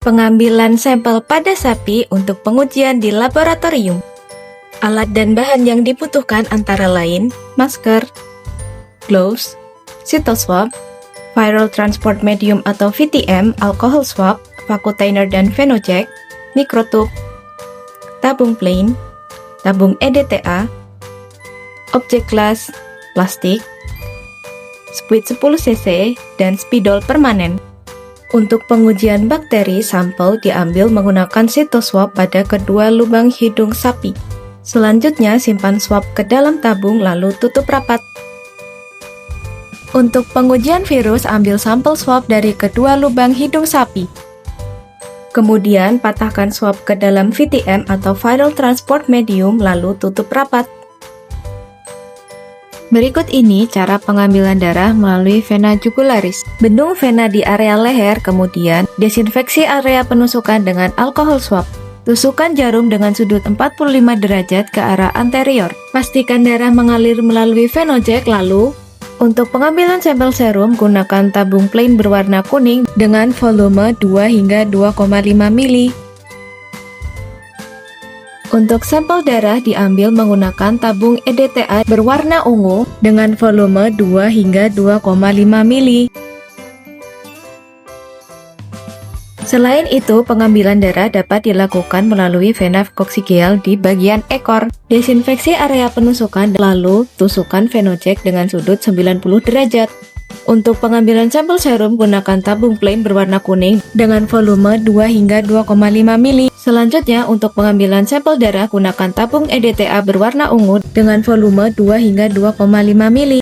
Pengambilan sampel pada sapi untuk pengujian di laboratorium. Alat dan bahan yang dibutuhkan antara lain masker, gloves, cytoswab, viral transport medium atau VTM, alcohol swab, vacutainer dan phenoject, mikrotub, tabung plain, tabung EDTA, objek glass, plastik, squid 10 cc, dan spidol permanen. Untuk pengujian bakteri, sampel diambil menggunakan cytoswab pada kedua lubang hidung sapi. Selanjutnya, simpan swab ke dalam tabung lalu tutup rapat. Untuk pengujian virus, ambil sampel swab dari kedua lubang hidung sapi. Kemudian, patahkan swab ke dalam VTM atau viral transport medium lalu tutup rapat. Berikut ini cara pengambilan darah melalui vena jugularis. Bendung vena di area leher, kemudian desinfeksi area penusukan dengan alkohol swab. Tusukkan jarum dengan sudut 45 derajat ke arah anterior. Pastikan darah mengalir melalui phenoject lalu. Untuk pengambilan sampel serum, gunakan tabung plain berwarna kuning dengan volume 2 hingga 2,5 mili. Untuk sampel darah diambil menggunakan tabung EDTA berwarna ungu dengan volume 2 hingga 2,5 mili. Selain itu, pengambilan darah dapat dilakukan melalui vena koksikal di bagian ekor. Desinfeksi area penusukan lalu tusukkan phenoject dengan sudut 90 derajat. Untuk pengambilan sampel serum, gunakan tabung plain berwarna kuning dengan volume 2 hingga 2,5 mili. Selanjutnya, untuk pengambilan sampel darah, gunakan tabung EDTA berwarna ungu dengan volume 2 hingga 2,5 mili.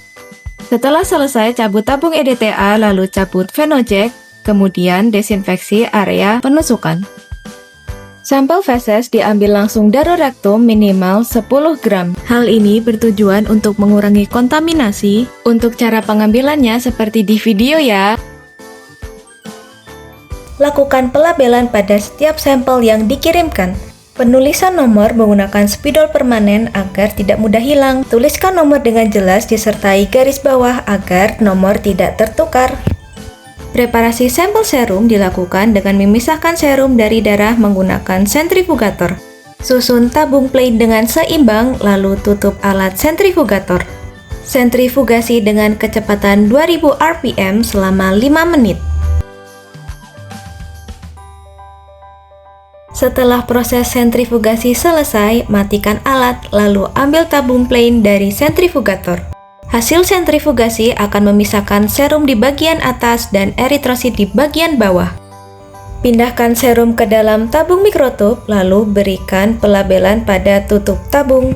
Setelah selesai, cabut tabung EDTA lalu cabut phenoject, kemudian desinfeksi area penusukan. Sampel feses diambil langsung dari rektum minimal 10 gram. Hal ini bertujuan untuk mengurangi kontaminasi. Untuk cara pengambilannya seperti di video ya. Lakukan pelabelan pada setiap sampel yang dikirimkan. Penulisan nomor menggunakan spidol permanen agar tidak mudah hilang. Tuliskan nomor dengan jelas disertai garis bawah agar nomor tidak tertukar. Preparasi sampel serum dilakukan dengan memisahkan serum dari darah menggunakan sentrifugator. Susun tabung plain dengan seimbang, lalu tutup alat sentrifugator. Sentrifugasi dengan kecepatan 2000 rpm selama 5 menit. Setelah proses sentrifugasi selesai, matikan alat, lalu ambil tabung plain dari sentrifugator. Hasil sentrifugasi akan memisahkan serum di bagian atas dan eritrosit di bagian bawah. Pindahkan serum ke dalam tabung mikrotub, lalu berikan pelabelan pada tutup tabung.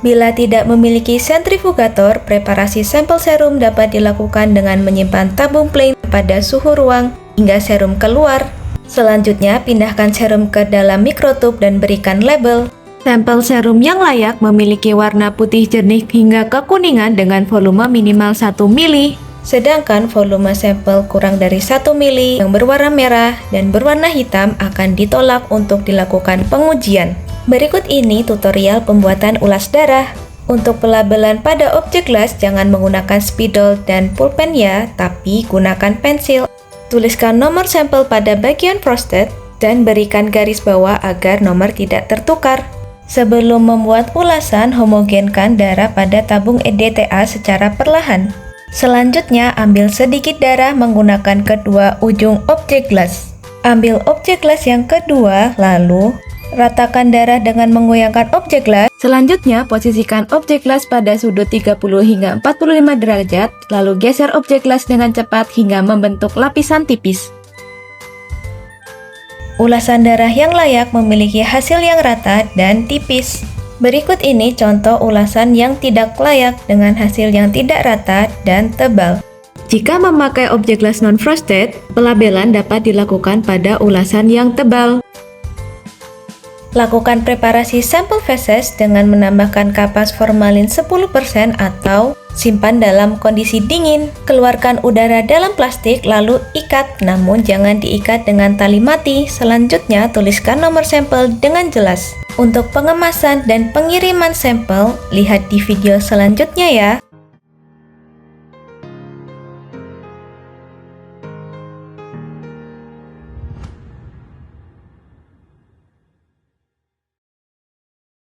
Bila tidak memiliki sentrifugator, preparasi sampel serum dapat dilakukan dengan menyimpan tabung plain pada suhu ruang hingga serum keluar. Selanjutnya, pindahkan serum ke dalam mikrotub dan berikan label. Sampel serum yang layak memiliki warna putih jernih hingga kekuningan dengan volume minimal 1 mili. Sedangkan volume sampel kurang dari 1 mili yang berwarna merah dan berwarna hitam akan ditolak untuk dilakukan pengujian. Berikut ini tutorial pembuatan ulas darah. Untuk pelabelan pada objek las jangan menggunakan spidol dan pulpen ya, tapi gunakan pensil. Tuliskan nomor sampel pada bagian prostat dan berikan garis bawah agar nomor tidak tertukar. Sebelum membuat ulasan, homogenkan darah pada tabung EDTA secara perlahan. Selanjutnya, ambil sedikit darah menggunakan kedua ujung objek las. Ambil objek las yang kedua, lalu ratakan darah dengan menggoyangkan objek las. Selanjutnya, posisikan objek las pada sudut 30 hingga 45 derajat, lalu geser objek las dengan cepat hingga membentuk lapisan tipis. Ulasan darah yang layak memiliki hasil yang rata dan tipis. Berikut ini contoh ulasan yang tidak layak dengan hasil yang tidak rata dan tebal. Jika memakai objek las non-frosted, pelabelan dapat dilakukan pada ulasan yang tebal. Lakukan preparasi sampel feses dengan menambahkan kapas formalin 10% atau simpan dalam kondisi dingin. Keluarkan udara dalam plastik lalu ikat, namun jangan diikat dengan tali mati. Selanjutnya, tuliskan nomor sampel dengan jelas. Untuk pengemasan dan pengiriman sampel, lihat di video selanjutnya ya.